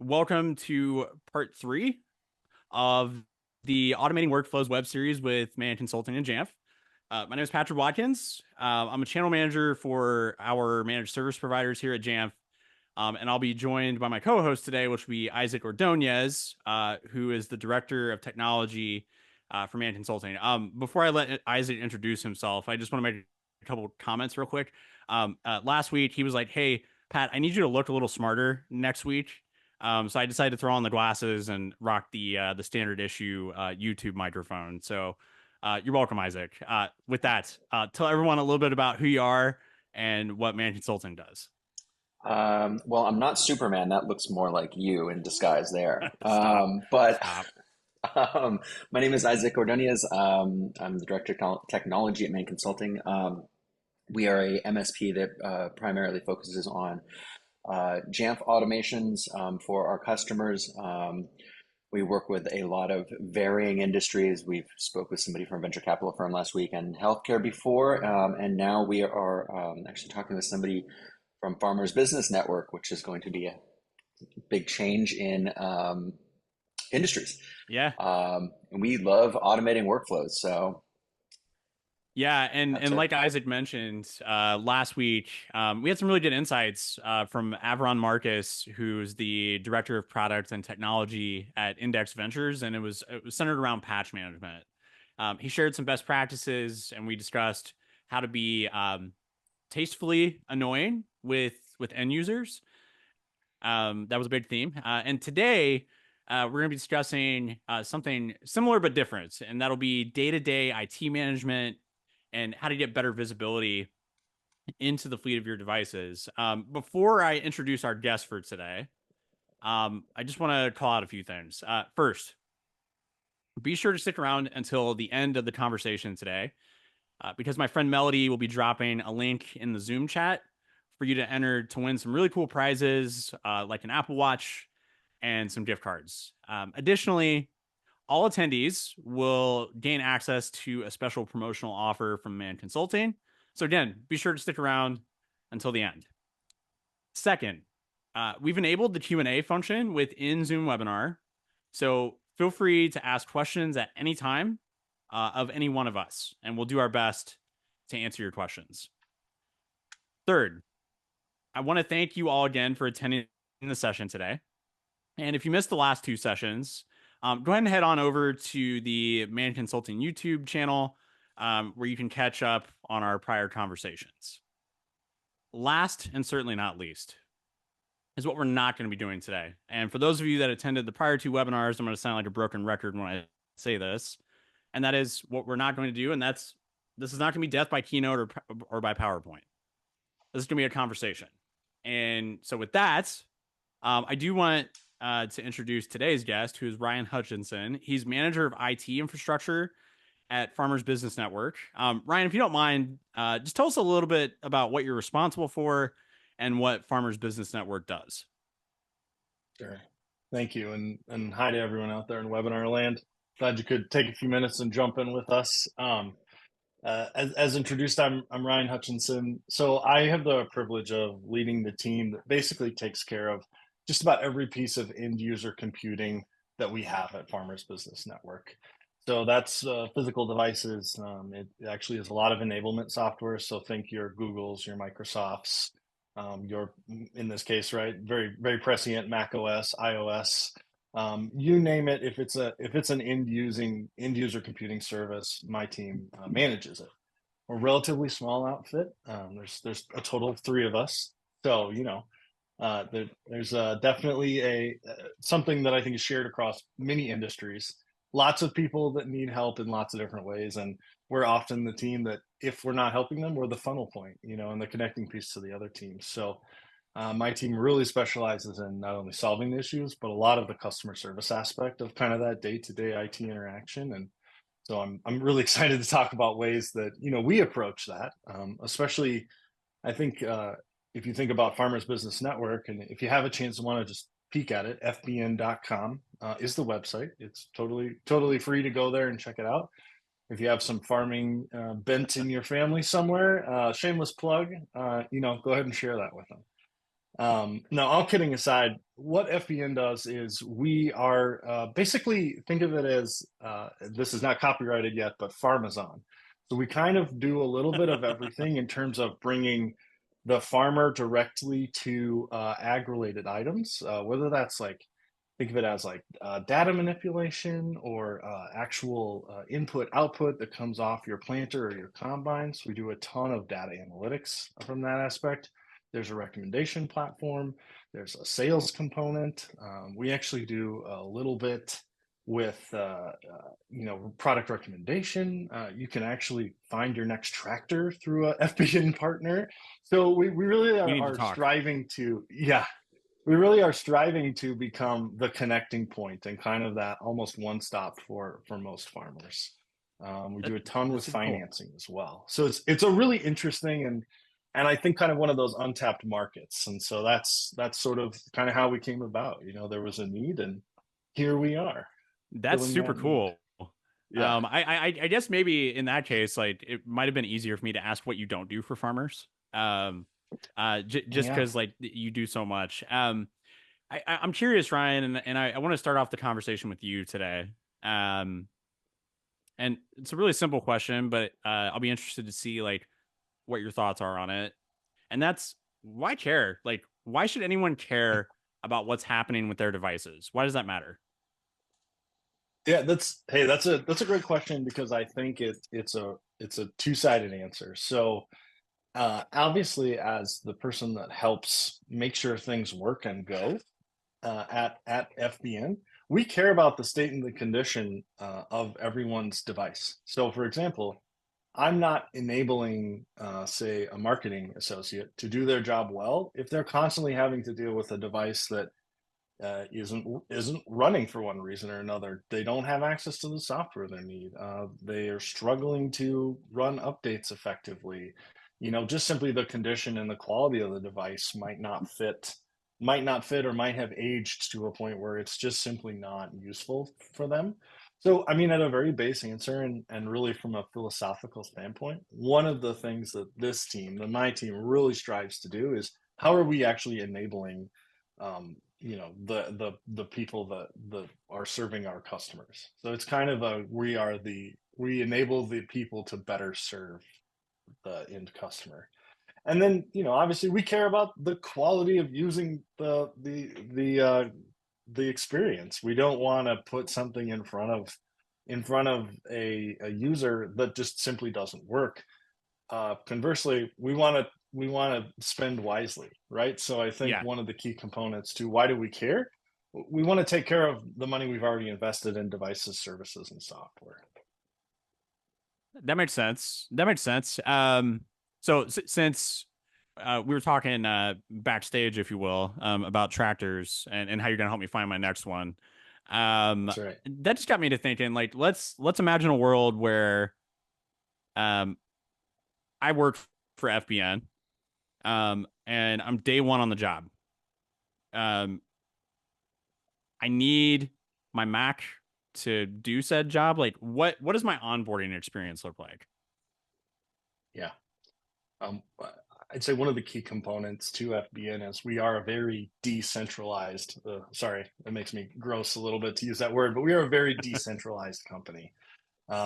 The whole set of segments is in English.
Welcome to part 3 of the Automating Workflows web series with Mann Consulting and Jamf. My name is Patrick Watkins. I'm a channel manager for our managed service providers here at Jamf. And I'll be joined by my co-host today, which will be Isaac Ordonez, who is the director of technology for Mann Consulting. Before I let Isaac introduce himself, I just want to make a couple comments real quick. Last week, he was like, "Hey, Pat, I need you to look a little smarter next week." So I decided to throw on the glasses and rock the standard issue YouTube microphone. So you're welcome, Isaac. With that, tell everyone a little bit about who you are and what Mann Consulting does. Well, I'm not Superman. That looks more like you in disguise there. Stop. But Stop. my name is Isaac Ordonez. I'm the director of technology at Mann Consulting. We are a MSP that primarily focuses on Jamf automations for our customers. We work with a lot of varying industries. We've spoke with somebody from a venture capital firm last week and healthcare before, and now we are actually talking with somebody from Farmers Business Network, which is going to be a big change in industries. Yeah. And we love automating workflows, so Yeah, and that's and it. like Isaac mentioned last week, we had some really good insights from Avron Marcus, who's the director of product and technology at Index Ventures, and it was centered around patch management. He shared some best practices, and we discussed how to be tastefully annoying with end users. That was a big theme. And today, we're going to be discussing something similar but different, and that'll be day-to-day IT management and how to get better visibility into the fleet of your devices. Before I introduce our guest for today, I just want to call out a few things. First, be sure to stick around until the end of the conversation today, because my friend Melody will be dropping a link in the Zoom chat for you to enter to win some really cool prizes, like an Apple Watch and some gift cards. Additionally, all attendees will gain access to a special promotional offer from Mann Consulting. So again, be sure to stick around until the end. Second, we've enabled the Q&A function within Zoom Webinar. So feel free to ask questions at any time of any one of us, and we'll do our best to answer your questions. Third, I want to thank you all again for attending the session today. And if you missed the last two sessions, go ahead and head on over to the Mann Consulting YouTube channel, where you can catch up on our prior conversations. Last and certainly not least is what we're not going to be doing today. And for those of you that attended the prior two webinars, I'm going to sound like a broken record when I say this. And that is what we're not going to do. And this is not going to be death by keynote or by PowerPoint. This is going to be a conversation. And so with that, I do want to introduce today's guest, who is Ryan Hutchinson. He's manager of IT infrastructure at Farmers Business Network. Ryan, if you don't mind, just tell us a little bit about what you're responsible for and what Farmers Business Network does. Sure. Thank you. And hi to everyone out there in webinar land. Glad you could take a few minutes and jump in with us. As introduced, I'm Ryan Hutchinson. So I have the privilege of leading the team that basically takes care of just about every piece of end user computing that we have at Farmers Business Network. So that's physical devices. It actually is a lot of enablement software. So think your Googles, your Microsofts, your, in this case, right, very, very prescient Mac OS, iOS, you name it. If it's an end user computing service, my team manages it. We're a relatively small outfit. There's a total of 3 of us. So, there's definitely something that I think is shared across many industries. Lots of people that need help in lots of different ways, and we're often the team that, if we're not helping them, we're the funnel point, and the connecting piece to the other teams. So my team really specializes in not only solving the issues, but a lot of the customer service aspect of kind of that day-to-day IT interaction. And so I'm really excited to talk about ways that we approach that, especially I think if you think about Farmers Business Network, and if you have a chance to want to just peek at it, fbn.com is the website. It's totally free to go there and check it out. If you have some farming bent in your family somewhere, shameless plug, go ahead and share that with them. No, all kidding aside, what FBN does is we are basically, think of it as this is not copyrighted yet, but Farmazon. So we kind of do a little bit of everything in terms of bringing the farmer directly to ag-related items, whether that's like, think of it as like data manipulation or actual input output that comes off your planter or your combines. We do a ton of data analytics from that aspect. There's a recommendation platform. There's a sales component. We actually do a little bit with product recommendation. You can actually find your next tractor through a FBN partner. So we really We need to are talk. striving to, yeah, we really are striving to become the connecting point and kind of that almost one stop for most farmers. We do a ton with That's super cool. financing as well. So it's a really interesting and I think kind of one of those untapped markets. And so that's sort of kind of how we came about. There was a need, and here we are That's filling super that need. cool. Yeah. I guess maybe in that case, like it might have been easier for me to ask what you don't do for farmers. Just Yeah. because like you do so much. I'm curious, Ryan, and I want to start off the conversation with you today. And it's a really simple question, but I'll be interested to see like what your thoughts are on it. And that's why care? Like, why should anyone care about what's happening with their devices? Why does that matter? Yeah, that's a great question because I think it's a two-sided answer. So obviously, as the person that helps make sure things work and go at FBN, we care about the state and the condition of everyone's device. So, for example, I'm not enabling, say, a marketing associate to do their job well if they're constantly having to deal with a device that isn't running for one reason or another. They don't have access to the software they need. They are struggling to run updates effectively. Just simply the condition and the quality of the device might not fit or might have aged to a point where it's just simply not useful for them. So, I mean, at a very base answer and really from a philosophical standpoint, one of the things that this team, my team, really strives to do is how are we actually enabling the people that are serving our customers. So it's kind of we enable the people to better serve the end customer. And then, obviously we care about the quality of using the experience. We don't want to put something in front of a user that just simply doesn't work. Conversely, we want to spend wisely, right? So I think Yeah, one of the key components to why do we care? We want to take care of the money we've already invested in devices, services, and software. that makes sense. That makes sense. So since we were talking backstage, if you will, about tractors and how you're gonna help me find my next one. That's right. That just got me to thinking. Like, let's imagine a world where um I work for FBN, and I'm day one on the job. Um, I need my Mac to do said job. Like, what does my onboarding experience look like? Yeah. Um, I'd say one of the key components to FBN is we are a very decentralized. Sorry, it makes me gross a little bit to use that word, but we are a very decentralized company.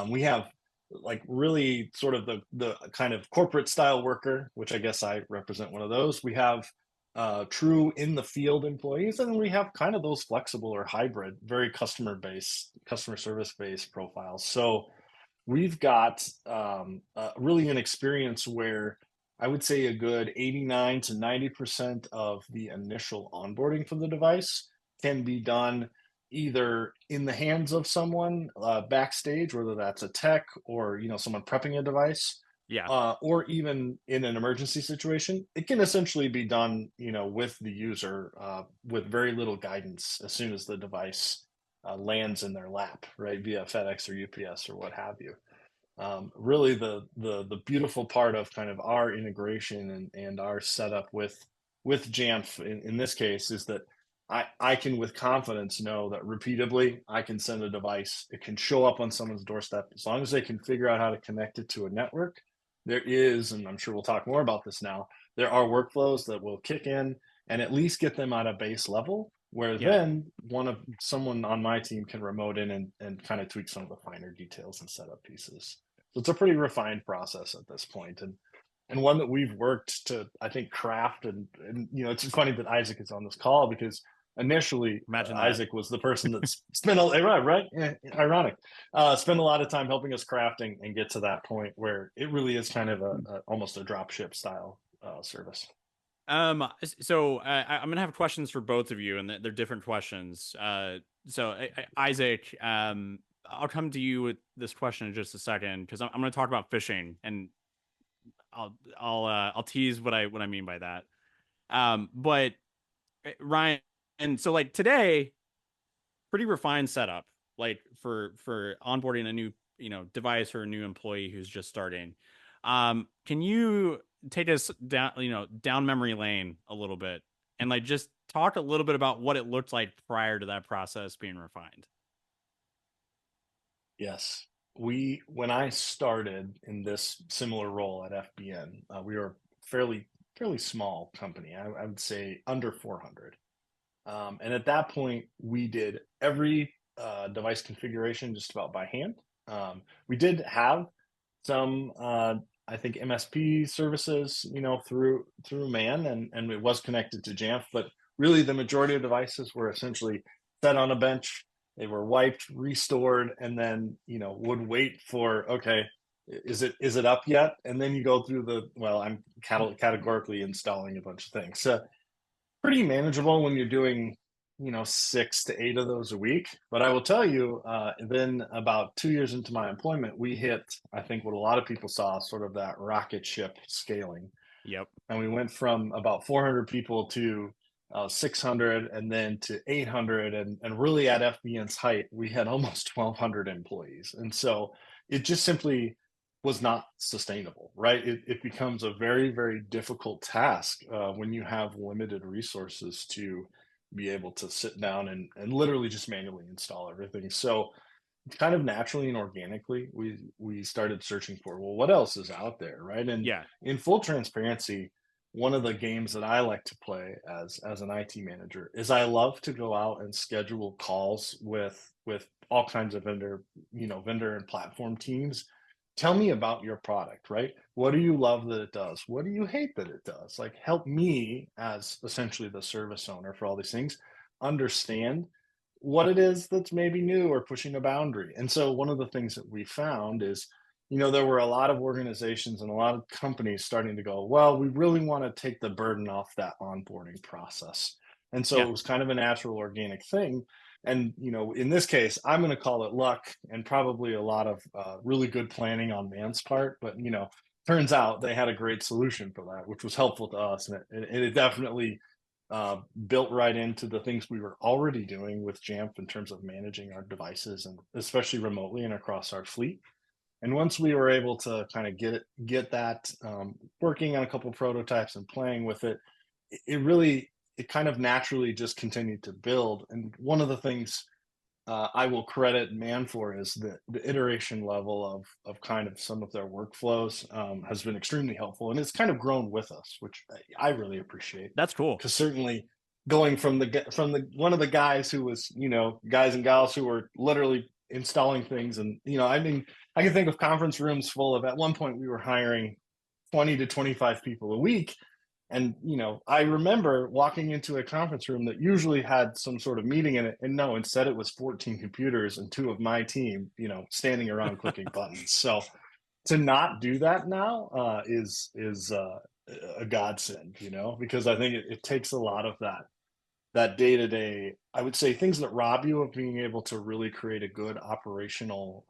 We have like really sort of the kind of corporate style worker, which I guess I represent one of those. We have true in the field employees, and we have kind of those flexible or hybrid, very customer service based profiles. So we've got really an experience where I would say a good 89 to 90% of the initial onboarding for the device can be done either in the hands of someone backstage, whether that's a tech or someone prepping a device, Yeah, or even in an emergency situation. It can essentially be done, with the user with very little guidance as soon as the device lands in their lap, right, via FedEx or UPS or what have you. Really, the beautiful part of kind of our integration and our setup with Jamf in this case is that I can with confidence know that repeatably I can send a device. It can show up on someone's doorstep as long as they can figure out how to connect it to a network. There is, and I'm sure we'll talk more about this now, there are workflows that will kick in and at least get them at a base level where Yeah. then someone on my team can remote in and kind of tweak some of the finer details and setup pieces. So it's a pretty refined process at this point, and one that we've worked to, I think, craft. And it's funny that Isaac is on this call because initially Imagine that. Isaac was the person that's spent right, yeah, ironic, spent a lot of time helping us crafting and get to that point where it really is kind of almost a drop ship style service. I'm gonna have questions for both of you, and they're different questions. Isaac, I'll come to you with this question in just a second because I'm gonna talk about phishing, and I'll tease what I mean by that. But Ryan, and so like today, pretty refined setup, like for onboarding a new device or a new employee who's just starting. Can you take us down down memory lane a little bit and like just talk a little bit about what it looked like prior to that process being refined? Yes. When I started in this similar role at FBN, we were a fairly small company. I would say under 400. And at that point, we did every device configuration just about by hand. We did have some, I think, MSP services, through Mann, and it was connected to Jamf, but really the majority of devices were essentially set on a bench. They were wiped, restored, and then would wait for, okay, is it up yet? And then you go through I'm categorically installing a bunch of things. So pretty manageable when you're doing 6 to 8 of those a week. But I will tell you, then about 2 years into my employment, we hit, I think, what a lot of people saw, sort of that rocket ship scaling. Yep. And we went from about 400 people to 600, and then to 800, and really at FBN's height we had almost 1,200 employees. And so it just simply was not sustainable, right? It becomes a very, very difficult task when you have limited resources to be able to sit down and literally just manually install everything. So kind of naturally and organically, we started searching for, well, what else is out there, right? And Yeah. in full transparency, one of the games that I like to play as an IT manager is I love to go out and schedule calls with all kinds of vendor and platform teams. Tell me about your product, right? What do you love that it does? What do you hate that it does? Like, help me as essentially the service owner for all these things understand what it is that's maybe new or pushing a boundary. And so one of the things that we found is, there were a lot of organizations and a lot of companies starting to go, well, we really want to take the burden off that onboarding process. And so Yeah. it was kind of a natural organic thing. And, in this case, I'm going to call it luck and probably a lot of really good planning on Mann's part. But, turns out they had a great solution for that, which was helpful to us. And it definitely built right into the things we were already doing with Jamf in terms of managing our devices, and especially remotely and across our fleet. And once we were able to kind of get that working on a couple of prototypes and playing with it, it kind of naturally just continued to build. And one of the things I will credit Mann for is the iteration level of kind of some of their workflows has been extremely helpful, and it's kind of grown with us, which I really appreciate. That's cool. Because certainly going from the one of the guys who was, guys and gals who were literally installing things, and I mean, I can think of conference rooms full of, at one point we were hiring 20 to 25 people a week. And, I remember walking into a conference room that usually had some sort of meeting in it. And no, instead it was 14 computers and two of my team, standing around clicking buttons. So to not do that now is a godsend, because I think it takes a lot of that day to day, I would say, things that rob you of being able to really create a good operational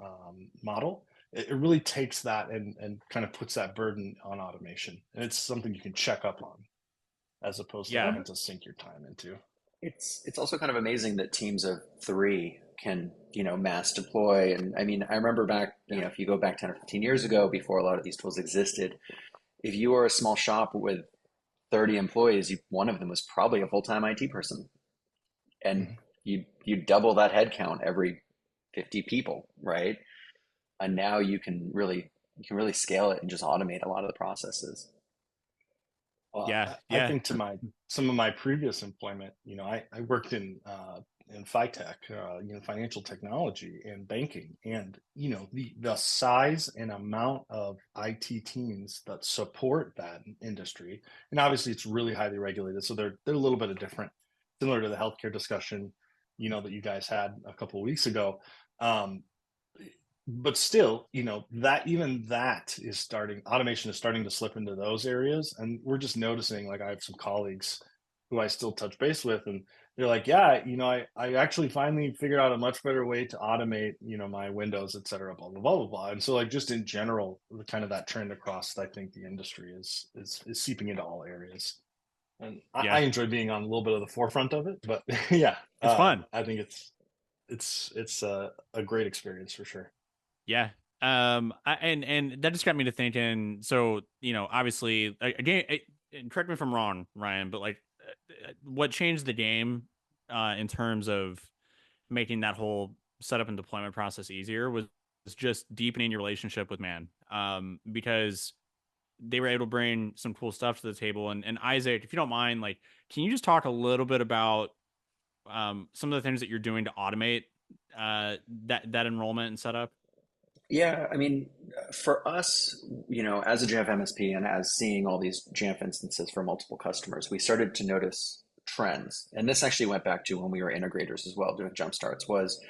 model. It really takes that and kind of puts that burden on automation. And it's something you can check up on as opposed to Yeah. having to sink your time into. It's also kind of amazing that teams of three can, mass deploy. And I mean, I remember back, Yeah. if you go back 10 or 15 years ago, before a lot of these tools existed, if you were a small shop with 30 employees, one of them was probably a full-time IT person. And Mhm. you double that headcount every 50 people, right? And now you can really scale it and just automate a lot of the processes. Well, Yeah, I yeah, think to some of my previous employment, I worked in FiTech, financial technology and banking, and the size and amount of IT teams that support that industry, and obviously it's really highly regulated, so they're a little bit of different, similar to the healthcare discussion, that you guys had a couple of weeks ago. Um, but still, that even that is starting automation is starting to slip into those areas. And we're just noticing, like, I have some colleagues who I still touch base with, and they're like, yeah, I actually finally figured out a much better way to automate, my windows, et cetera, blah, blah, blah, blah, blah. And so, like, just in general, the kind of that trend across, I think the industry is seeping into all areas. And I yeah. enjoy being on a little bit of the forefront of it, but yeah, It's fun. I think it's a great experience for sure. Yeah. And that just got me to thinking. So, obviously, again, and correct me if I'm wrong, Ryan, but like, what changed the game, in terms of making that whole setup and deployment process easier was just deepening your relationship with Mann. Because they were able to bring some cool stuff to the table. And Isaac, if you don't mind, like, can you just talk a little bit about, some of the things that you're doing to automate, that enrollment and setup? Yeah, I mean, for us, as a Jamf MSP and as seeing all these Jamf instances for multiple customers, we started to notice trends. And this actually went back to when we were integrators as well, doing jump starts, was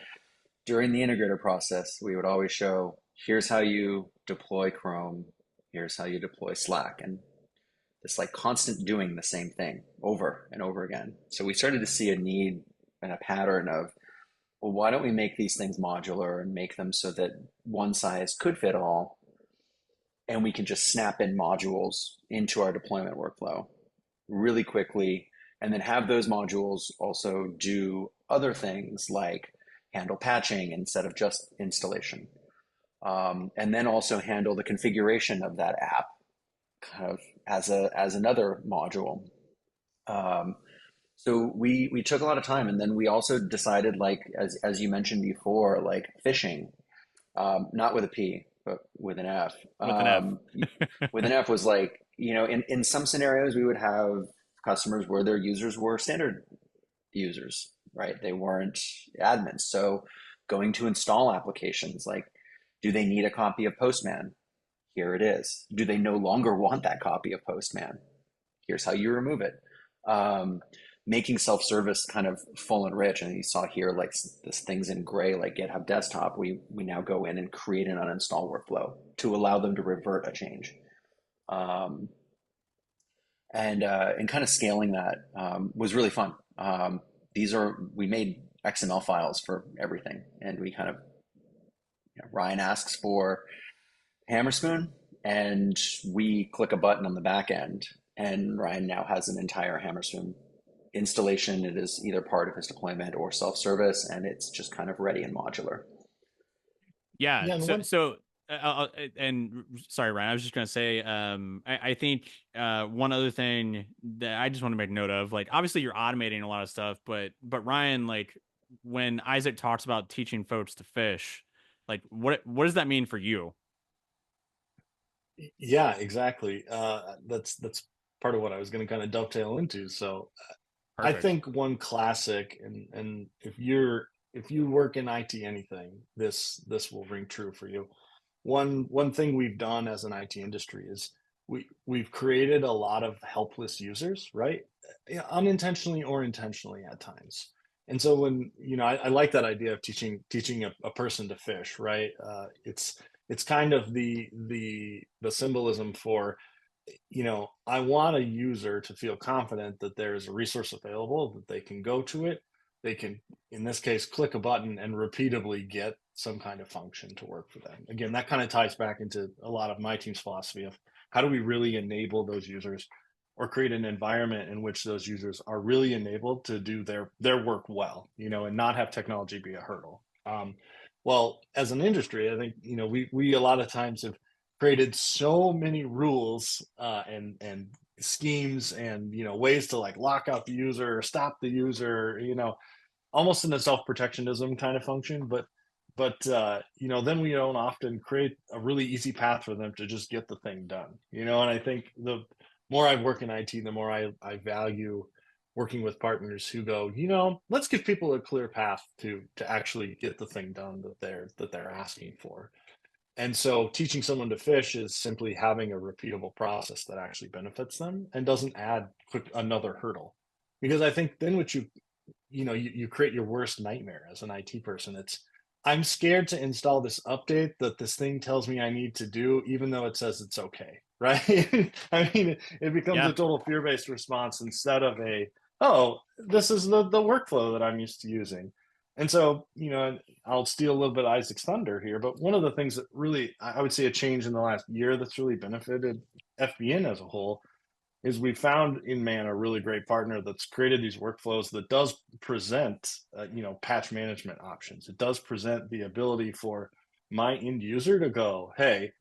during the integrator process, we would always show, here's how you deploy Chrome, here's how you deploy Slack, and this like constant doing the same thing over and over again. So we started to see a need and a pattern of, well, why don't we make these things modular and make them so that one size could fit all, and we can just snap in modules into our deployment workflow really quickly, and then have those modules also do other things like handle patching instead of just installation. And then also handle the configuration of that app kind of as another module. Um, so we took a lot of time, and then we also decided, like as you mentioned before, like phishing, not with a P, but with an F. With an F. With an F was like, in some scenarios we would have customers where their users were standard users, right? They weren't admins. So going to install applications, like, do they need a copy of Postman? Here it is. Do they no longer want that copy of Postman? Here's how you remove it. Um, Making self-service kind of full and rich. And you saw here, like this things in gray, like GitHub Desktop. We now go in and create an uninstall workflow to allow them to revert a change. Um, and kind of scaling that was really fun. We made XML files for everything, and we kind of, Ryan asks for Hammerspoon, and we click a button on the back end, and Ryan now has an entire Hammerspoon installation. It is either part of his deployment or self-service, and it's just kind of ready and modular. Yeah. Yeah, and And sorry, Ryan, I was just gonna say, I think, one other thing that I just want to make note of, like, obviously you're automating a lot of stuff, but Ryan, like, when Isaac talks about teaching folks to fish, like, what does that mean for you? Yeah, exactly. That's part of what I was going to kind of dovetail into. So I Perfect. think one classic, and if you work in IT anything, this will ring true for you. One thing we've done as an IT industry is we've created a lot of helpless users, right? Yeah, unintentionally or intentionally at times. And so when I like that idea of teaching a person to fish, right? It's kind of the symbolism for, I want a user to feel confident that there is a resource available, that they can go to it. They can, in this case, click a button and repeatedly get some kind of function to work for them. Again, that kind of ties back into a lot of my team's philosophy of how do we really enable those users or create an environment in which those users are really enabled to do their work well, and not have technology be a hurdle. Well, as an industry, I think, we a lot of times have created so many rules and schemes and ways to like lock out the user or stop the user, almost in a self-protectionism kind of function, but then we don't often create a really easy path for them to just get the thing done, and I think more I work in IT, the more I value working with partners who go, let's give people a clear path to actually get the thing done that they're asking for. And so teaching someone to fish is simply having a repeatable process that actually benefits them and doesn't add another hurdle. Because I think then what you create your worst nightmare as an IT person. I'm scared to install this update that this thing tells me I need to do, even though it says it's okay, right? I mean, it becomes Yeah. a total fear-based response instead of oh, this is the workflow that I'm used to using. And so, I'll steal a little bit of Isaac's thunder here, but one of the things that really, I would say a change in the last year that's really benefited FBN as a whole is we found in Mann a really great partner that's created these workflows that does present, patch management options. It does present the ability for my end user to go, hey,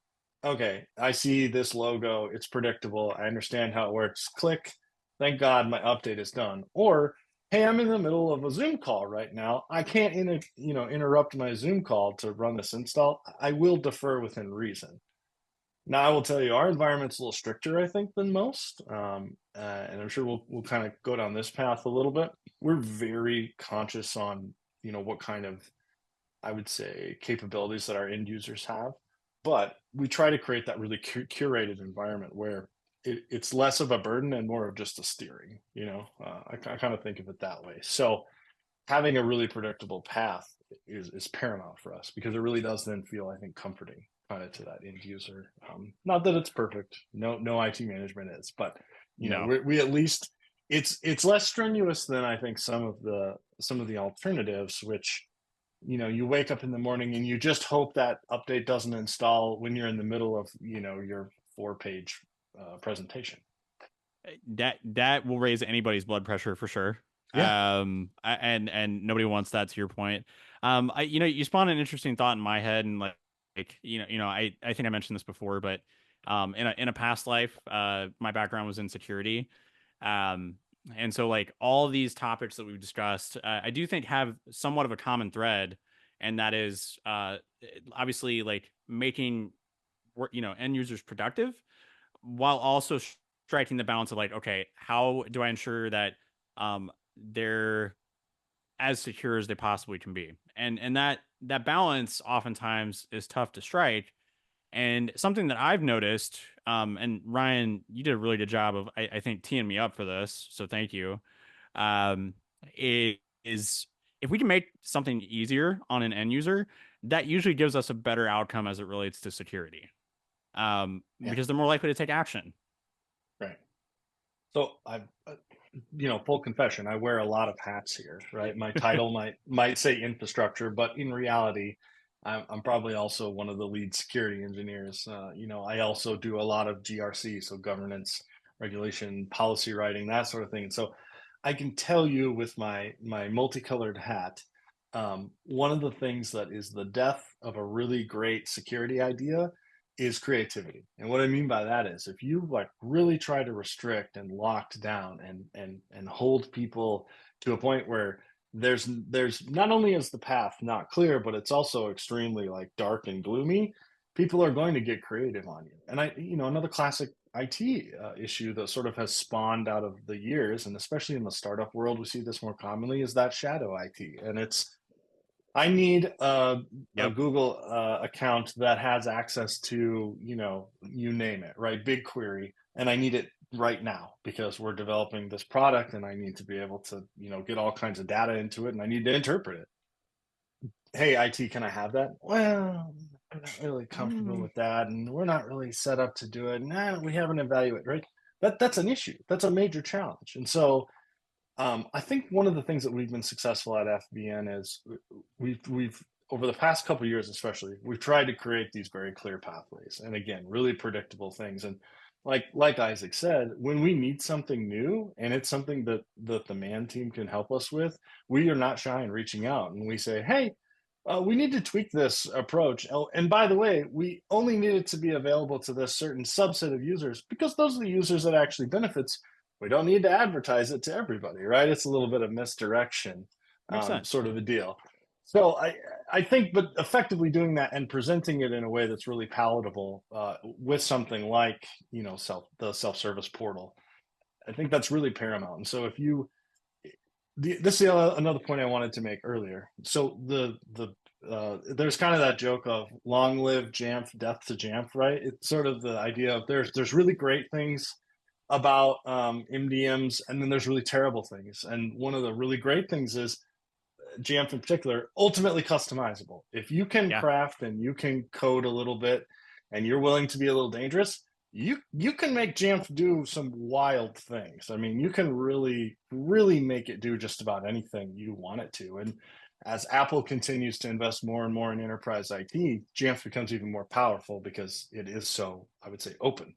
okay, I see this logo. It's predictable. I understand how it works. Click. Thank God my update is done. Or, hey, I'm in the middle of a Zoom call right now. I can't, interrupt my Zoom call to run this install. I will defer within reason. Now, I will tell you, our environment's a little stricter, I think, than most, and I'm sure we'll kind of go down this path a little bit. We're very conscious on, what kind of, I would say, capabilities that our end users have, but we try to create that really curated environment where it's less of a burden and more of just a steering. I kind of think of it that way. So having a really predictable path is paramount for us because it really does then feel, I think, comforting kind of to that end user. Not that it's perfect. No IT management is, but No. we at least it's less strenuous than I think some of the alternatives, which you wake up in the morning and you just hope that update doesn't install when you're in the middle of your 4-page presentation. That will raise anybody's blood pressure for sure. Yeah. And nobody wants that, to your point. You spawned an interesting thought in my head, and I think I mentioned this before, but in a past life, my background was in security. Um, and so like all these topics that we've discussed, I do think have somewhat of a common thread, and that is obviously like making end users productive while also striking the balance of like, okay, how do I ensure that they're as secure as they possibly can be? And that balance oftentimes is tough to strike. And something that I've noticed, and Ryan, you did a really good job of, I think, teeing me up for this, so thank you. Um, is if we can make something easier on an end user, that usually gives us a better outcome as it relates to security, Yeah. because they're more likely to take action. Right. So full confession, I wear a lot of hats here, right? My title might say infrastructure, but in reality, I'm probably also one of the lead security engineers. I also do a lot of GRC, so governance, regulation, policy writing, that sort of thing. And so I can tell you with my multicolored hat, one of the things that is the death of a really great security idea is creativity. And what I mean by that is if you like really try to restrict and lock down and hold people to a point where there's not only is the path not clear, but it's also extremely like dark and gloomy, people are going to get creative on you. And another classic IT issue that sort of has spawned out of the years, and especially in the startup world, we see this more commonly, is that shadow IT. And I need a Yep. Google account that has access to, you name it, right? BigQuery, and I need it right now because we're developing this product and I need to be able to, get all kinds of data into it and I need to interpret it. Hey, IT, can I have that? Well, I'm not really comfortable with that, and we're not really set up to do it. Nah, we haven't evaluated, right? That's an issue. That's a major challenge. And so I think one of the things that we've been successful at FBN is we've over the past couple of years, especially, we've tried to create these very clear pathways, and again, really predictable things. And like Isaac said, when we need something new and it's something that the Mann team can help us with, we are not shy in reaching out and we say, hey. We need to tweak this approach. Oh, and by the way, we only need it to be available to this certain subset of users because those are the users that actually benefits. We don't need to advertise it to everybody, right? It's a little bit of misdirection, Makes sense. sort of a deal. So I think, but effectively doing that and presenting it in a way that's really palatable with something like, the self-service portal, I think that's really paramount. And so if you, this is another point I wanted to make earlier. So there's kind of that joke of long live Jamf, death to Jamf, right? It's sort of the idea of there's really great things about MDMs, and then there's really terrible things. And one of the really great things is Jamf in particular, ultimately customizable. If you can Yeah. craft and you can code a little bit, and you're willing to be a little dangerous, you can make Jamf do some wild things. I mean, you can really make it do just about anything you want it to. And as Apple continues to invest more and more in enterprise IT, Jamf becomes even more powerful because it is so, I would say, open.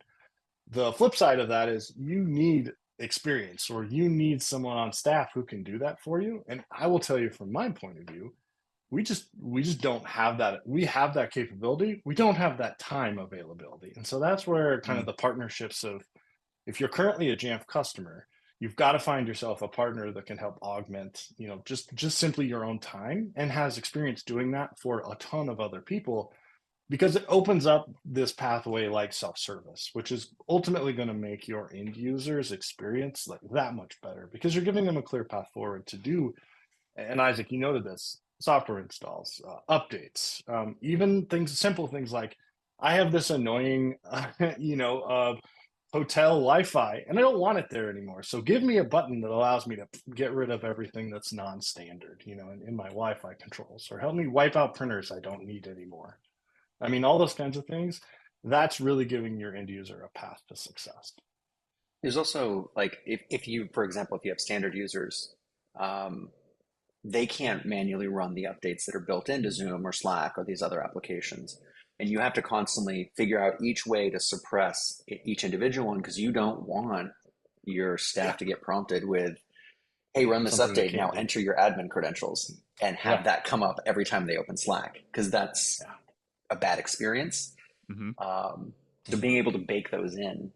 The flip side of that is you need experience, or you need someone on staff who can do that for you. And I will tell you from my point of view, we just don't have that. We have that capability. We don't have that time availability. And so that's where kind of Mm. the partnerships of, if you're currently a Jamf customer, you've got to find yourself a partner that can help augment, just simply your own time, and has experience doing that for a ton of other people, because it opens up this pathway like self-service, which is ultimately going to make your end users experience like that much better, because you're giving them a clear path forward to do. And Isaac, you noted this: software installs, updates, even simple things like, I have this annoying, hotel Wi-Fi, and I don't want it there anymore. So give me a button that allows me to get rid of everything that's non-standard, in my Wi-Fi controls, or help me wipe out printers I don't need anymore. I mean, all those kinds of things. That's really giving your end user a path to success. There's also like if you, for example, if you have standard users, um, they can't manually run the updates that are built into Zoom or Slack or these other applications. And you have to constantly figure out each way to suppress each individual one, because you don't want your Yeah, staff to get prompted with, hey, run this something they update now, can't do. enter your admin credentials, and have Yeah, that come up every time they open Slack, because that's yeah. a bad experience. Hmm. So being able to bake those in,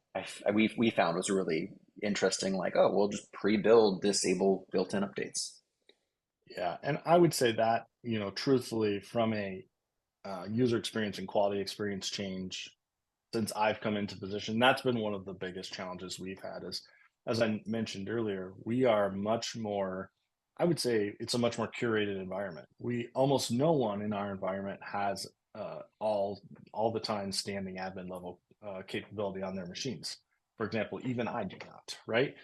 we found was really interesting. Like, oh, we'll just pre-build disable built-in updates. Yeah, and I would say that, truthfully, from a user experience and quality experience change since I've come into position, that's been one of the biggest challenges we've had. Is, as I mentioned earlier, we are much more, I would say it's a much more curated environment. We almost no one in our environment has all the time standing admin level capability on their machines. For example, even I do not, right?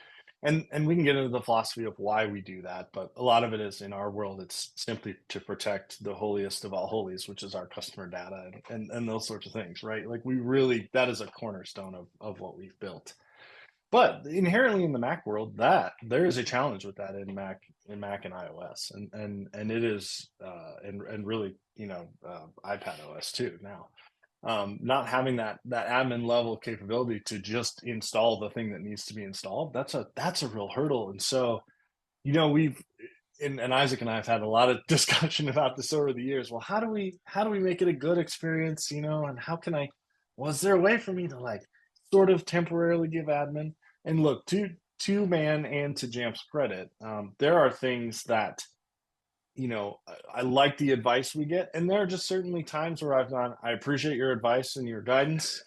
And we can get into the philosophy of why we do that, but a lot of it is, in our world, it's simply to protect the holiest of all holies, which is our customer data, and those sorts of things, right? Like, we really, that is a cornerstone of what we've built. But inherently in the Mac world, that there is a challenge with that in Mac and iOS, and it is and really, iPad OS too now. Not having that admin level capability to just install the thing that needs to be installed, that's a real hurdle. And so, we've and Isaac and I have had a lot of discussion about this over the years. Well, how do we make it a good experience, and how can I, was there a way for me to, like, sort of temporarily give admin? And look, to Mann and to Jamf's credit, there are things that, I like the advice we get, and there are just certainly times where I've gone, I appreciate your advice and your guidance.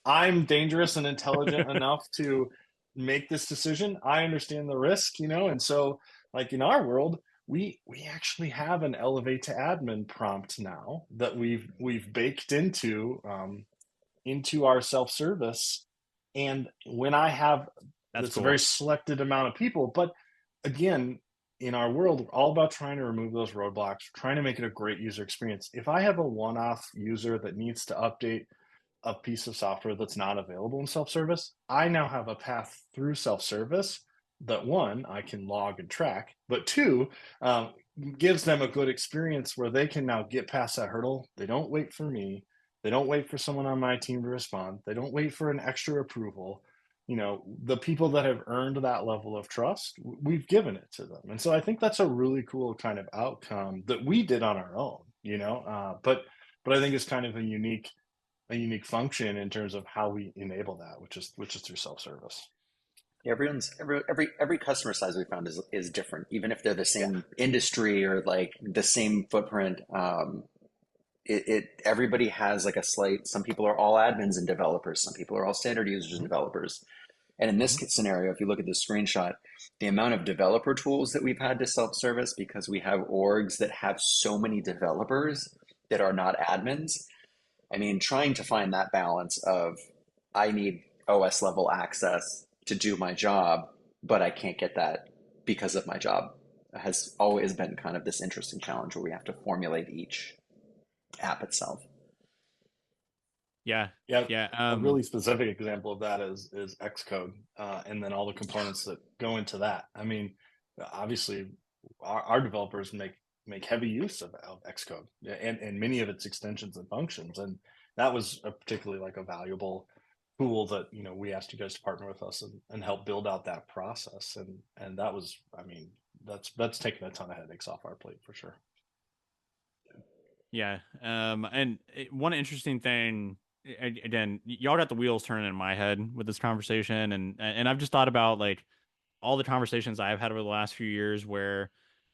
I'm dangerous and intelligent enough to make this decision. I understand the risk, and so, like, in our world, we actually have an elevate to admin prompt now that we've baked into our self service. And when I have, That's it's a very cool. selected amount of people, but again, in our world, we're all about trying to remove those roadblocks, trying to make it a great user experience. If I have a one-off user that needs to update a piece of software that's not available in self-service, I now have a path through self-service that, one, I can log and track, but two, gives them a good experience where they can now get past that hurdle. They don't wait for me. They don't wait for someone on my team to respond. They don't wait for an extra approval. The people that have earned that level of trust, we've given it to them. And so I think that's a really cool kind of outcome that we did on our own, but I think it's kind of a unique function in terms of how we enable that, which is through self-service. Every customer size we found is different, even if they're the Yeah. same industry or like the same footprint. Everybody has like a slight. Some people are all admins and developers. Some people are all standard users and Mhm. developers. And in this Mhm. scenario, if you look at the screenshot, the amount of developer tools that we've had to self-service because we have orgs that have so many developers that are not admins. I mean, trying to find that balance of I need OS level access to do my job, but I can't get that because of my job has always been kind of this interesting challenge where we have to formulate each app itself. Yeah. Yeah, Yeah. a really specific example of that is Xcode, and then all the components that go into that. I mean, obviously, our developers make heavy use of Xcode, yeah, and many of its extensions and functions, and that was a particularly like a valuable tool that we asked you guys to partner with us and help build out that process, and that was, I mean, that's taken a ton of headaches off our plate for sure. Yeah. And one interesting thing, again, y'all got the wheels turning in my head with this conversation, and I've just thought about like all the conversations I've had over the last few years where,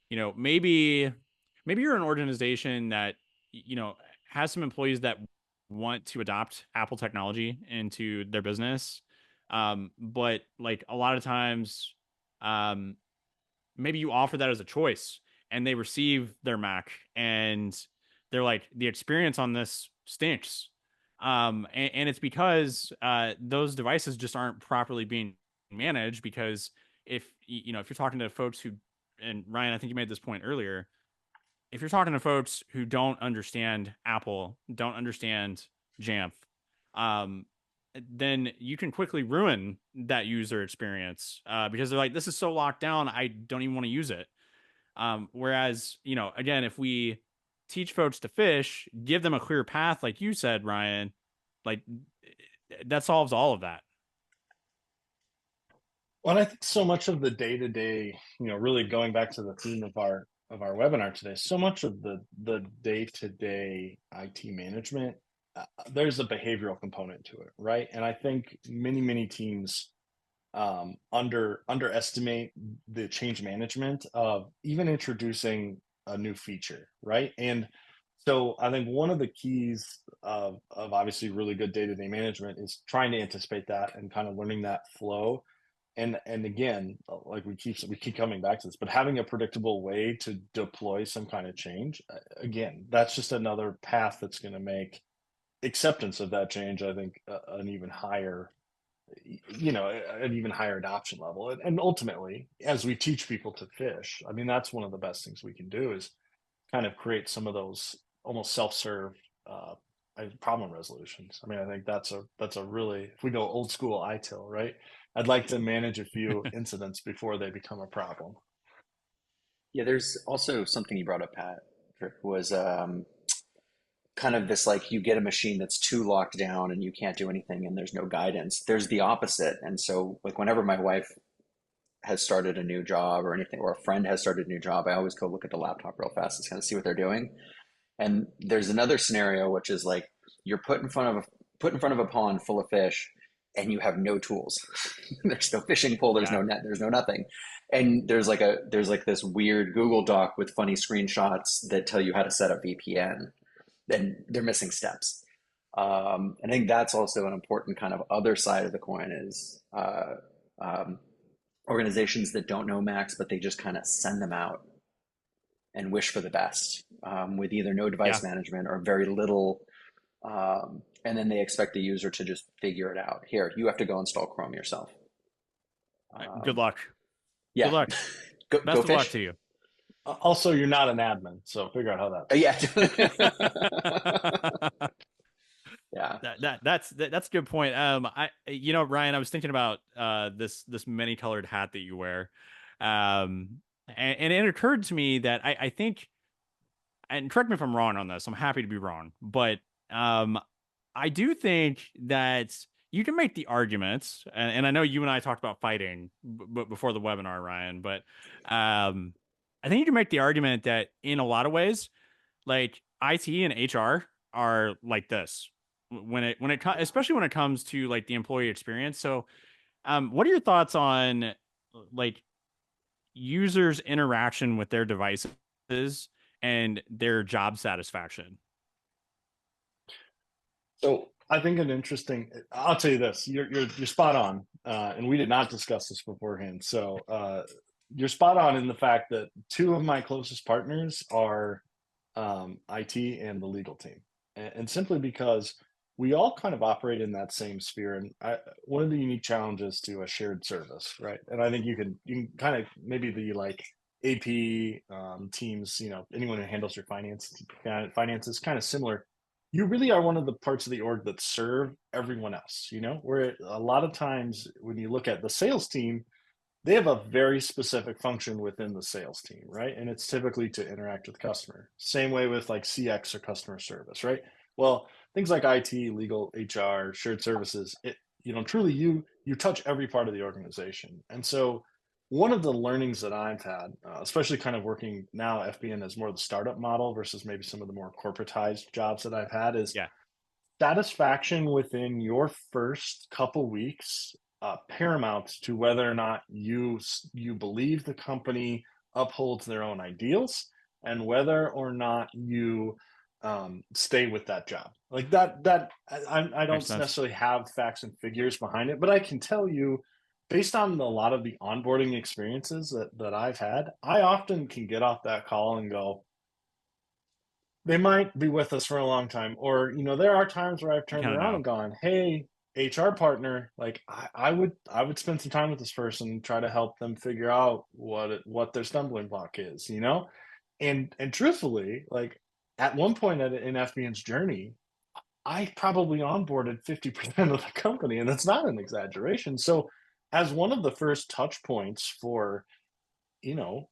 maybe you're an organization that, you know, has some employees that want to adopt Apple technology into their business. But like a lot of times, um, maybe you offer that as a choice and they receive their Mac and they're like, the experience on this stinks. And it's because those devices just aren't properly being managed because if you're talking to folks who, and Ryan, I think you made this point earlier, if you're talking to folks who don't understand Apple, don't understand Jamf, um, then you can quickly ruin that user experience because they're like, this is so locked down, I don't even want to use it. Whereas, again, if we teach folks to fish, give them a clear path, like you said, Ryan, like that solves all of that. Well, I think so much of the day to day, really going back to the theme of our webinar today, so much of the day to day IT management, there's a behavioral component to it, right? And I think many teams underestimate the change management of even introducing a new feature, right? And so I think one of the keys of obviously really good day to day management is trying to anticipate that and kind of learning that flow, and again, like we keep coming back to this, but having a predictable way to deploy some kind of change, again, that's just another path that's going to make acceptance of that change, I think, an even higher, an even higher adoption level, and ultimately, as we teach people to fish, I mean, that's one of the best things we can do is kind of create some of those almost self-serve uh, problem resolutions. I mean, I think that's a really, if we go old school ITIL, right? I'd like to manage a few incidents before they become a problem. Yeah, there's also something you brought up, Pat, was kind of this like you get a machine that's too locked down and you can't do anything and there's no guidance. There's the opposite. And so, like, whenever my wife has started a new job or anything, or a friend has started a new job, I always go look at the laptop real fast to kind of see what they're doing. And there's another scenario which is like you're put in front of a pond full of fish and you have no tools. There's no fishing pole, there's Yeah. no net, there's no nothing. And there's like this weird Google Doc with funny screenshots that tell you how to set up VPN. Then they're missing steps. I think that's also an important kind of other side of the coin is um, organizations that don't know Macs, but they just kind of send them out and wish for the best with either no device Yeah. management or very little. And then they expect the user to just figure it out. Here, you have to go install Chrome yourself. Good Um, luck. Good yeah, luck. go Best of luck fish. to you. Also, you're not an admin, so figure out how that Yeah. that, Yeah. that's a good point. Ryan, I was thinking about this many colored hat that you wear. And it occurred to me that I think, and correct me if I'm wrong on this, I'm happy to be wrong, but um I do think that you can make the arguments, and I know you and I talked about fighting before the webinar, Ryan, but I think you can make the argument that in a lot of ways, like IT and HR are like this especially when it comes to like the employee experience. So What are your thoughts on like users' interaction with their devices and their job satisfaction? So I think an interesting. I'll tell you this. You're spot on, and we did not discuss this beforehand. So you're spot on in the fact that two of my closest partners are IT and the legal team, and simply because we all kind of operate in that same sphere. And one of the unique challenges to a shared service, right? And I think you can kind of maybe the like AP teams, anyone who handles your finances, kind of similar. You really are one of the parts of the org that serve everyone else. Where a lot of times when you look at the sales team, they have a very specific function within the sales team, right? And it's typically to interact with customer. Same way with like CX or customer service, right? Well, things like IT, legal, HR, shared services, truly you touch every part of the organization. And so one of the learnings that I've had, especially kind of working now FBN as more of the startup model versus maybe some of the more corporatized jobs that I've had, is Yeah, satisfaction within your first couple weeks paramount to whether or not you believe the company upholds their own ideals and whether or not you stay with that job like I makes don't sense. necessarily have facts and figures behind it, but I can tell you based on a lot of the onboarding experiences that I've had, I often can get off that call and go, they might be with us for a long time. Or, there are times where I've You turned kind of around know. and gone, hey, HR partner, like I would spend some time with this person, try to help them figure out what their stumbling block is. And truthfully, like at one point in FBN's journey, I probably onboarded 50% of the company, and that's not an exaggeration. So as one of the first touch points for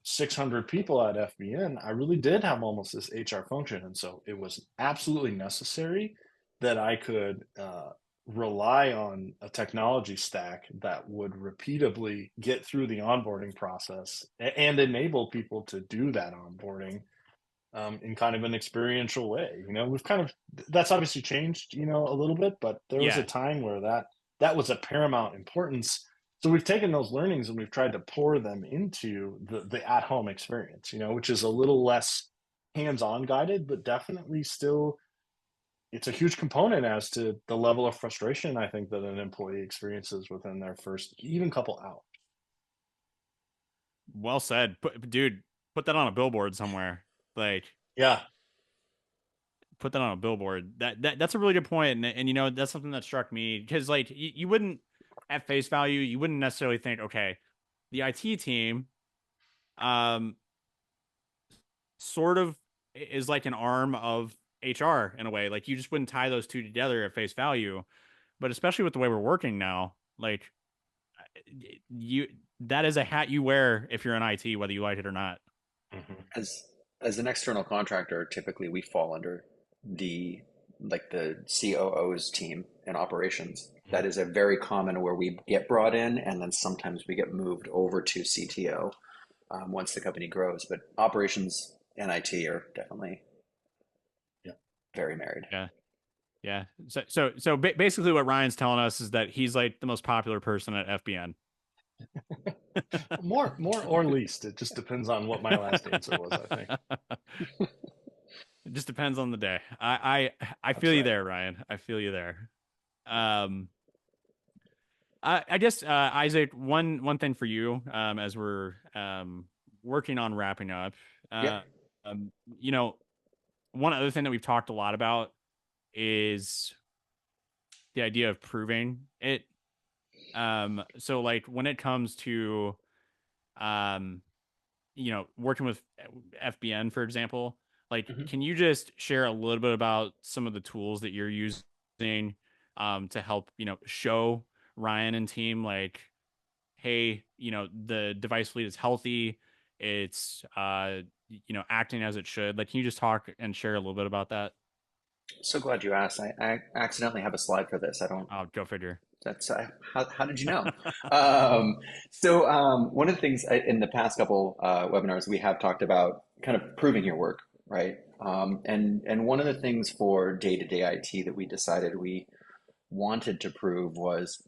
600 people at FBN, I really did have almost this HR function. And so it was absolutely necessary that I could rely on a technology stack that would repeatably get through the onboarding process and enable people to do that onboarding in kind of an experiential way. That's obviously changed, a little bit, but there was a Yeah, time where that was a paramount importance. So we've taken those learnings and we've tried to pour them into the at home experience, which is a little less hands on guided, but definitely still it's a huge component as to the level of frustration I think that an employee experiences within their first even couple hours. well said. Dude, put that on a billboard somewhere. Like, Yeah. put that on a billboard. That's a really good point, and that's something that struck me because like you wouldn't at face value you wouldn't necessarily think, okay, the IT team um sort of is like an arm of HR in a way. Like you just wouldn't tie those two together at face value. But especially with the way we're working now, like you that is a hat you wear if you're in IT, whether you like it or not. Mhm. As an external contractor, typically we fall under the the COO's team in operations. That is a very common where we get brought in and then sometimes we get moved over to CTO once the company grows. But operations and IT are definitely Yeah. very married. Yeah. Yeah. So basically what Ryan's telling us is that he's like the most popular person at FBN. More or least. It just depends on what my last answer was, I think. It just depends on the day. I feel That's you right. there, Ryan. I feel you there. Um, I guess Isaac, one thing for you, as we're working on wrapping up, Yep. uh, um, you know, one other thing that we've talked a lot about is the idea of proving it. So like when it comes to um, working with FBN, for example, like Mhm. can you just share a little bit about some of the tools that you're using to help, show Ryan and team like, hey, the device fleet is healthy, it's acting as it should. Like, can you just talk and share a little bit about that? So glad you asked. I accidentally have a slide for this. I don't. Oh, go figure. That's how did you know? One of the things in the past couple webinars we have talked about kind of proving your work, right? And one of the things for day-to-day IT that we decided we wanted to prove was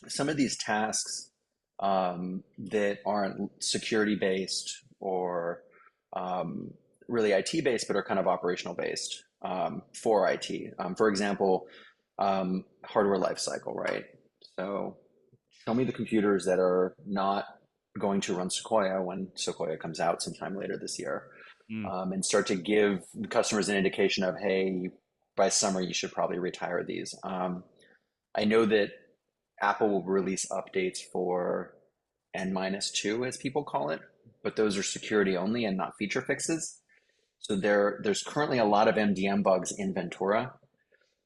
some of these tasks that aren't security based or really IT based, but are kind of operational based for IT. For example, hardware lifecycle, right? So show me the computers that are not going to run Sequoia when Sequoia comes out sometime later this year, Mm. and start to give customers an indication of, hey, by summer you should probably retire these. I know that Apple will release updates for N-2, as people call it, but those are security only and not feature fixes. So there's currently a lot of MDM bugs in Ventura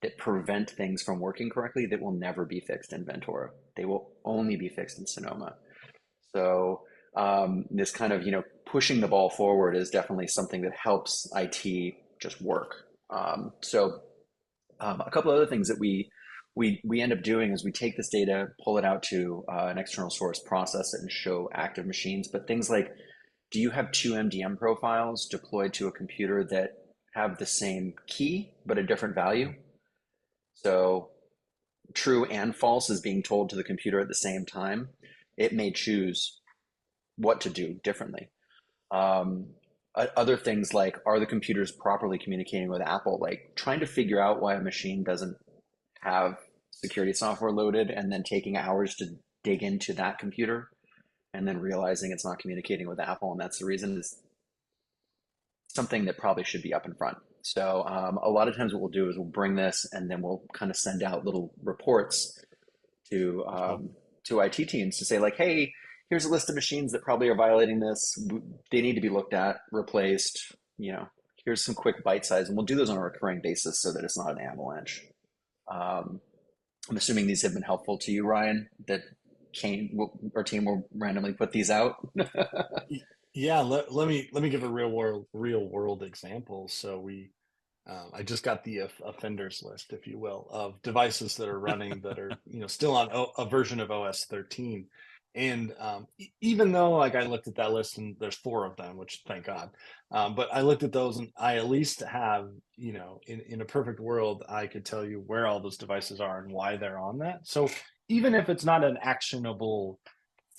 that prevent things from working correctly that will never be fixed in Ventura. They will only be fixed in Sonoma. So this kind of, pushing the ball forward is definitely something that helps IT just work. A couple of other things that we end up doing is we take this data, pull it out to an external source, process it, and show active machines. But things like, do you have two MDM profiles deployed to a computer that have the same key but a different value? So true and false is being told to the computer at the same time. It may choose what to do differently. Um, Other things like, are the computers properly communicating with Apple? Like trying to figure out why a machine doesn't have security software loaded and then taking hours to dig into that computer and then realizing it's not communicating with Apple, and that's the reason, is something that probably should be up in front. So a lot of times what we'll do is we'll bring this and then we'll kind of send out little reports to Cool. IT teams to say like, hey, here's a list of machines that probably are violating this. They need to be looked at, replaced. Here's some quick bite size, and we'll do those on a recurring basis so that it's not an avalanche. Um, I'm assuming these have been helpful to you, Ryan, that our team will randomly put these out. Yeah, let me give a real world example. So I just got the offenders list, if you will, of devices that are running that are still on a version of OS 13. And even though like I looked at that list and there's four of them, which thank God, but I looked at those and I at least have in a perfect world I could tell you where all those devices are and why they're on that. So even if it's not an actionable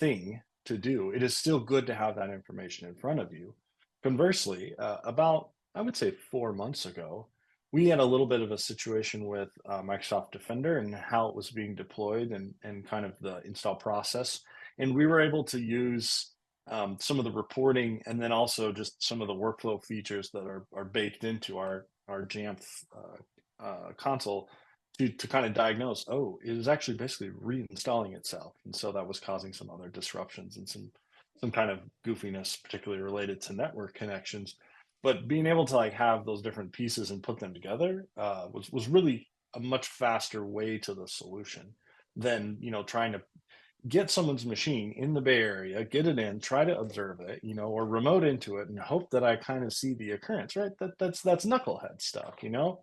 thing to do, it is still good to have that information in front of you. Conversely, about I would say 4 months ago, we had a little bit of a situation with Microsoft Defender and how it was being deployed and kind of the install process. And we were able to use some of the reporting and then also just some of the workflow features that are baked into our Jamf console to kind of diagnose, oh, it is actually basically reinstalling itself. And so that was causing some other disruptions and some kind of goofiness, particularly related to network connections. But being able to like have those different pieces and put them together was really a much faster way to the solution than trying to get someone's machine in the Bay Area, get it in, try to observe it, or remote into it and hope that I kind of see the occurrence, right? That's knucklehead stuff,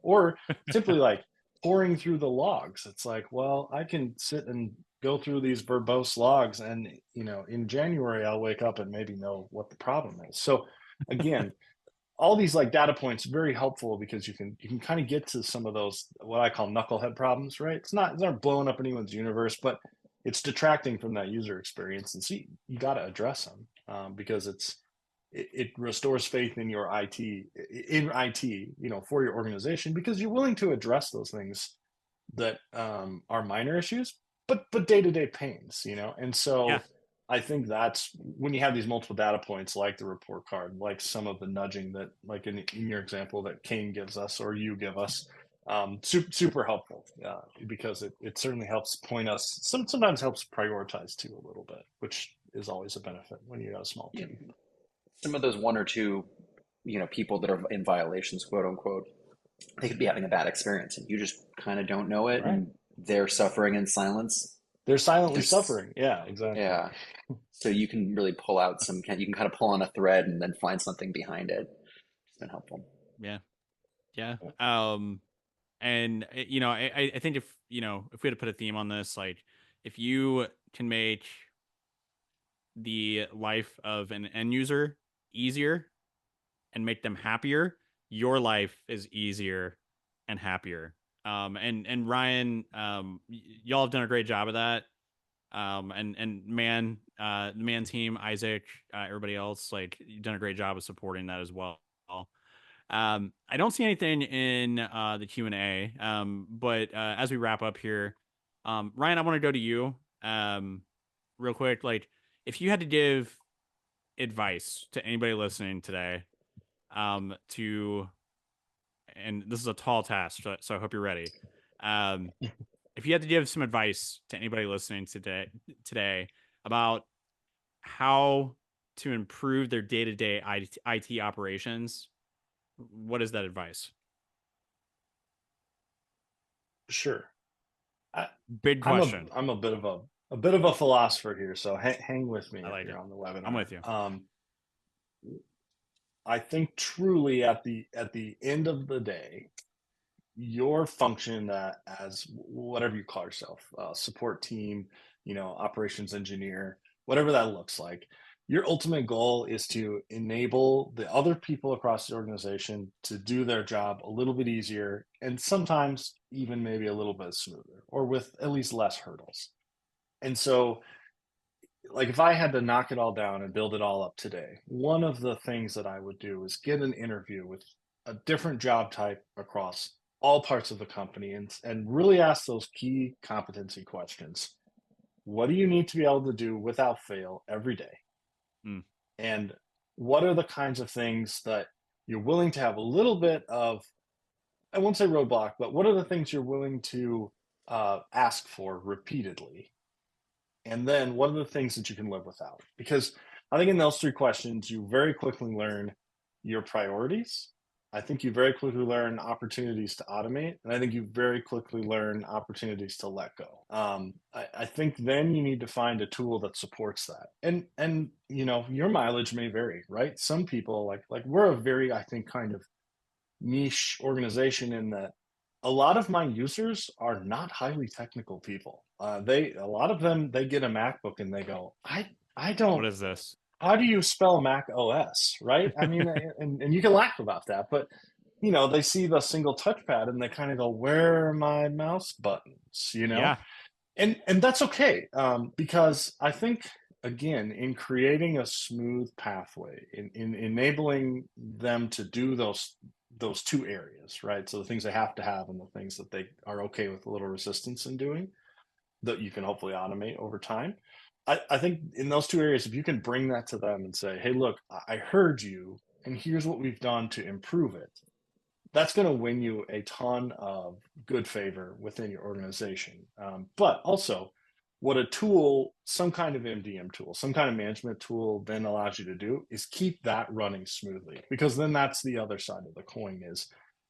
or simply like pouring through the logs. It's like, well, I can sit and go through these verbose logs and, in January, I'll wake up and maybe know what the problem is. So again, all these like data points very helpful because you can kind of get to some of those what I call knucklehead problems, right? It's not blowing up anyone's universe, but it's detracting from that user experience, and so you got to address them because it restores faith in your IT, for your organization because you're willing to address those things that are minor issues, but day-to-day pains, and Yeah. so I think that's when you have these multiple data points like the report card, like some of the nudging that like in your example that Kane gives us or you give us, super helpful because it certainly helps point us, sometimes helps prioritize too a little bit, which is always a benefit when you have a small Yeah. team. Some of those one or two, people that are in violations, quote unquote, they could be having a bad experience and you just kind of don't know it, Right. and they're suffering in silence. They're silently There's, suffering. Yeah, exactly. yeah. So you can really pull out you can kind of pull on a thread and then find something behind it. It's been helpful. Yeah. Yeah. And I think if we had to put a theme on this, like if you can make the life of an end user easier and make them happier, your life is easier and happier. And Ryan, y'all have done a great job of that. and man, the man team, Isaac, everybody else, like you've done a great job of supporting that as well. I don't see anything in the Q&A, but as we wrap up here, Ryan, I want to go to you real quick. Like, if you had to give advice to anybody listening today, to, and this is a tall task, so I hope you're ready. If you had to give some advice to anybody listening today about how to improve their day-to-day IT operations, what is that advice? Sure. Big question. I'm a bit of a philosopher here, so hang with me I if like you're it. on the webinar. I'm with you. I think truly at the end of the day, your function as whatever you call yourself, support team, operations engineer, whatever that looks like, your ultimate goal is to enable the other people across the organization to do their job a little bit easier and sometimes even maybe a little bit smoother or with at least less hurdles. And so, like, if I had to knock it all down and build it all up today, one of the things that I would do is get an interview with a different job type across all parts of the company and really ask those key competency questions. What do you need to be able to do without fail every day? Mm. And what are the kinds of things that you're willing to have a little bit of, I won't say roadblock, but what are the things you're willing to ask for repeatedly? And then what are the things that you can live without? Because I think in those three questions, you very quickly learn your priorities. I think you very quickly learn opportunities to automate. And I think you very quickly learn opportunities to let go. I think then you need to find a tool that supports that. And your mileage may vary, right? Some people like we're a very, I think, kind of niche organization in that a lot of my users are not highly technical people. A lot of them, they get a MacBook and they go, I What don't, is this? how do you spell Mac OS, right? I mean, and you can laugh about that, but they see the single touchpad and they kind of go, where are my mouse buttons, Yeah. And that's okay, because I think, again, in creating a smooth pathway, in enabling them to do those two areas, right? So the things they have to have and the things that they are okay with a little resistance in doing, that you can hopefully automate over time. I think in those two areas, if you can bring that to them and say, hey, look, I heard you, and here's what we've done to improve it, that's going to win you a ton of good favor within your organization. But also, what a tool, some kind of MDM tool, some kind of management tool then allows you to do is keep that running smoothly. Because then that's the other side of the coin is,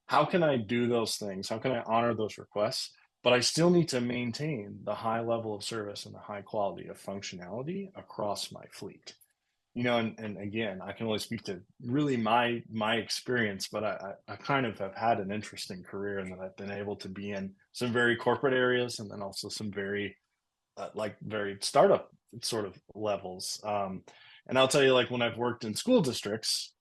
how can I do those things? How can I honor those requests? But I still need to maintain the high level of service and the high quality of functionality across my fleet. And again, I can only speak to really my experience, but I kind of have had an interesting career in that I've been able to be in some very corporate areas and then also some very very startup sort of levels. And I'll tell you, like, when I've worked in school districts,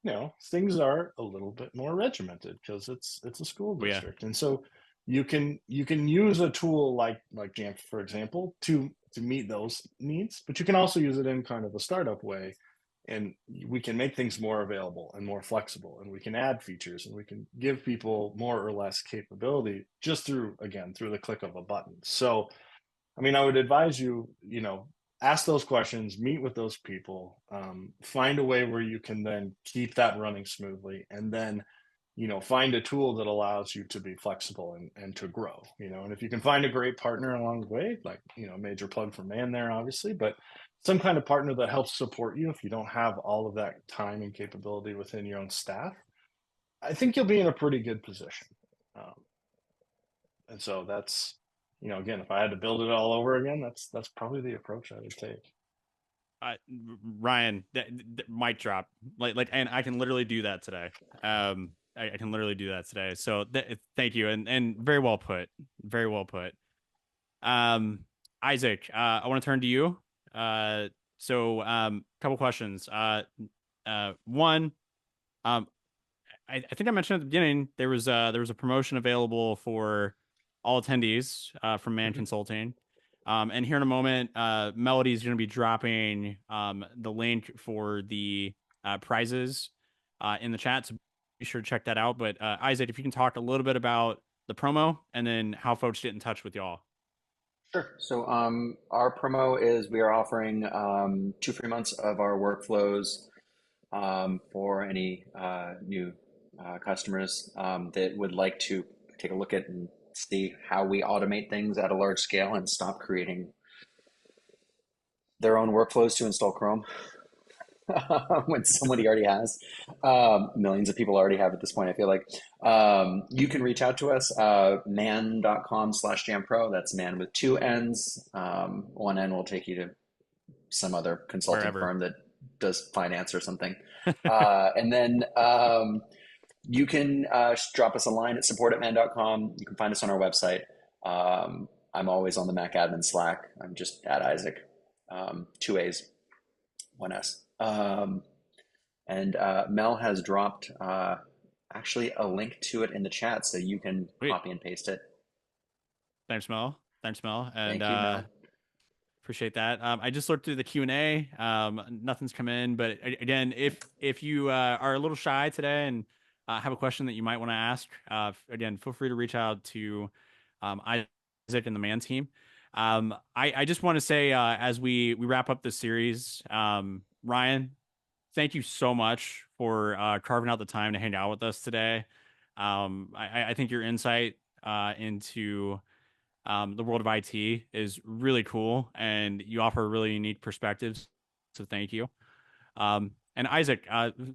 things are a little bit more regimented because it's a school Oh, yeah. district, and so you can use a tool like Jamf, for example, to meet those needs, but you can also use it in kind of a startup way, and we can make things more available and more flexible, and we can add features and we can give people more or less capability just through the click of a button. So I mean, I would advise you, ask those questions, meet with those people, find a way where you can then keep that running smoothly, and then, find a tool that allows you to be flexible and to grow, and if you can find a great partner along the way, like, major plug for Mann there, obviously, but some kind of partner that helps support you if you don't have all of that time and capability within your own staff, I think you'll be in a pretty good position. Um, and so that's, again, if I had to build it all over again, that's probably the approach I would take. Uh, Ryan, mic drop. And I can literally do that today. I can literally do that today. So thank you, and very well put. Very well put. Isaac, I want to turn to you. Couple questions. One, I think I mentioned at the beginning there was a promotion available for all attendees from Mann Consulting. And here in a moment, Melody is going to be dropping the link for the prizes in the chat. So be sure to check that out. But Isaac, if you can talk a little bit about the promo and then how folks get in touch with y'all. Sure. So our promo is we are offering 2 free months of our workflows for any new customers that would like to take a look at and see how we automate things at a large scale and stop creating their own workflows to install Chrome when somebody already has. Millions of people already have at this point, I feel like. You can reach out to us, mann.com/jampro. That's man with 2 N's. One N will take you to some other consulting Wherever. firm that does finance or something. And then you can drop us a line at support@mann.com. You can find us on our website. I'm always on the Mac admin Slack. I'm just at Isaac, 2 A's, 1 S. And Mel has dropped actually a link to it in the chat, so you can copy and paste it. Thanks, Mel. Thanks, Mel. And Thank you, Mel. appreciate that. I just looked through the Q&A. Nothing's come in, but again, if you are a little shy today and have a question that you might want to ask, again, feel free to reach out to Isaac and the Mann team. I just want to say as we wrap up this series, Ryan, thank you so much for carving out the time to hang out with us today. I think your insight into the world of IT is really cool, and you offer really unique perspectives. So thank you. And Isaac,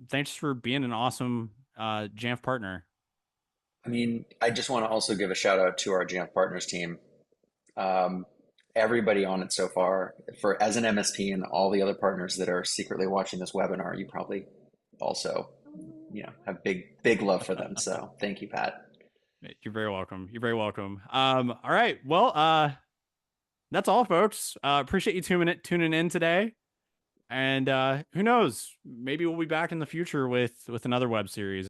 thanks for being an awesome Jamf partner. I mean, I just want to also give a shout out to our Jamf Partners team. Everybody on it so far, for as an MSP and all the other partners that are secretly watching this webinar, you probably also, have big love for them. So thank you, Pat. You're very welcome. You're very welcome. All right. Well, that's all, folks. Appreciate you tuning in today. And who knows? Maybe we'll be back in the future with another web series.